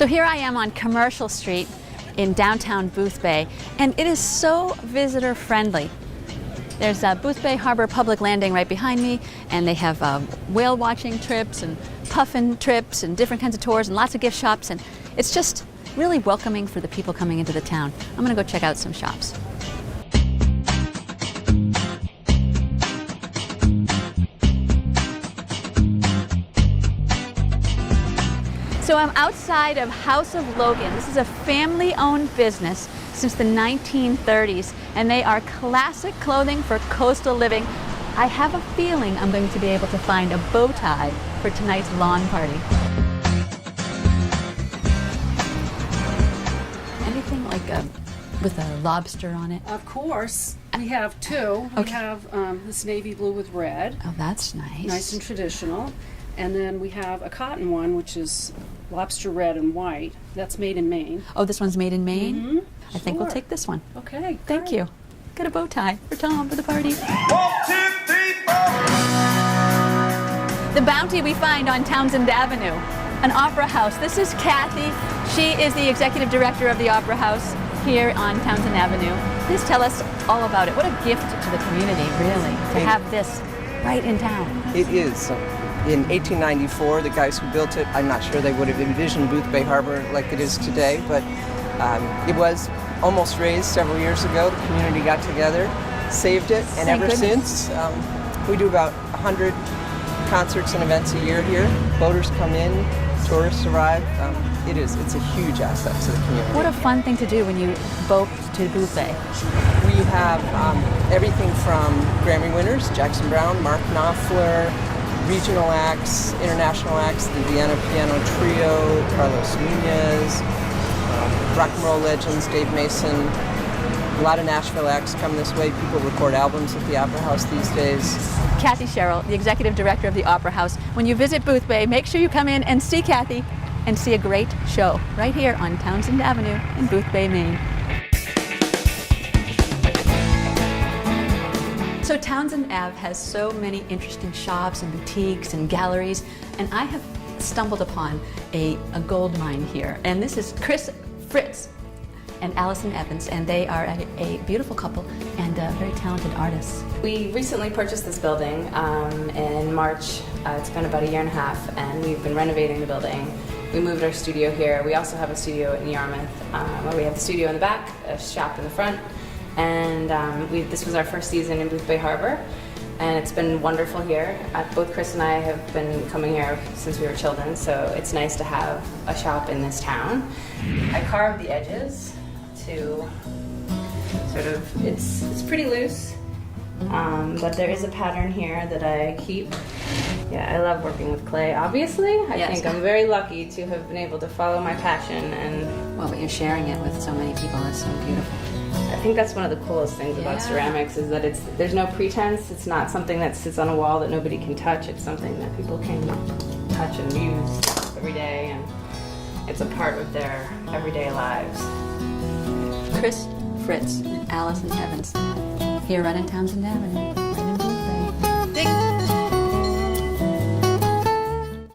So here I am on Commercial Street in downtown Boothbay, and it is so visitor friendly. There's a Boothbay Harbor public landing right behind me, and they have whale watching trips and puffin trips and different kinds of tours and lots of gift shops, and it's just really welcoming for the people coming into the town. I'm gonna go check out some shops. So I'm outside of House of Logan. This is a family-owned business since the 1930s, and they are classic clothing for coastal living. I have a feeling I'm going to be able to find a bow tie for tonight's lawn party. Anything like with a lobster on it? Of course. We have two. Okay. We have this navy blue with red. Oh, that's nice. Nice and traditional. And then we have a cotton one, which is lobster red and white. That's made in Maine. Oh, this one's made in Maine? Mm-hmm. I think we'll Sure. take this one. Okay. Thank you. Got a bow tie for Tom for the party. 1, 2, 3, 4. The bounty we find on Townsend Avenue, an opera house. This is Kathy. She is the executive director of the opera house here on Townsend Avenue. Please tell us all about it. What a gift to the community, really, to have this right in town. It is. In 1894, the guys who built it, I'm not sure they would have envisioned Boothbay Harbor like it is today, but it was almost raised several years ago. The community got together, saved it, and Thank ever goodness. since, we do about 100 concerts and events a year here. Boaters come in, tourists arrive. It's a huge asset to the community. What a fun thing to do when you boat to Boothbay. We have everything from Grammy winners, Jackson Browne, Mark Knopfler, regional acts, international acts, the Vienna Piano Trio, Carlos Nunez, rock and roll legends, Dave Mason. A lot of Nashville acts come this way. People record albums at the Opera House these days. Kathy Sherrill, the executive director of the Opera House. When you visit Boothbay, make sure you come in and see Kathy and see a great show right here on Townsend Avenue in Boothbay, Maine. So Townsend Ave has so many interesting shops and boutiques and galleries, and I have stumbled upon a gold mine here. And this is Chris Fritz and Allison Evans, and they are a beautiful couple and very talented artists. We recently purchased this building in March. It's been about a year and a half, and we've been renovating the building. We moved our studio here. We also have a studio in Yarmouth, where we have the studio in the back, a shop in the front. And this was our first season in Boothbay Harbor, and it's been wonderful here. Both Chris and I have been coming here since we were children, so it's nice to have a shop in this town. I carved the edges to sort of, it's pretty loose, but there is a pattern here that I keep. Yeah, I love working with clay, obviously. I think I'm very lucky to have been able to follow my passion. And well, but you're sharing it with so many people. It's so beautiful. I think that's one of the coolest things about ceramics is that there's no pretense. It's not something that sits on a wall that nobody can touch. It's something that people can touch and use every day, and it's a part of their everyday lives. Chris Fritz and Allison Evans here right on Townsend Avenue, right in Boothbay.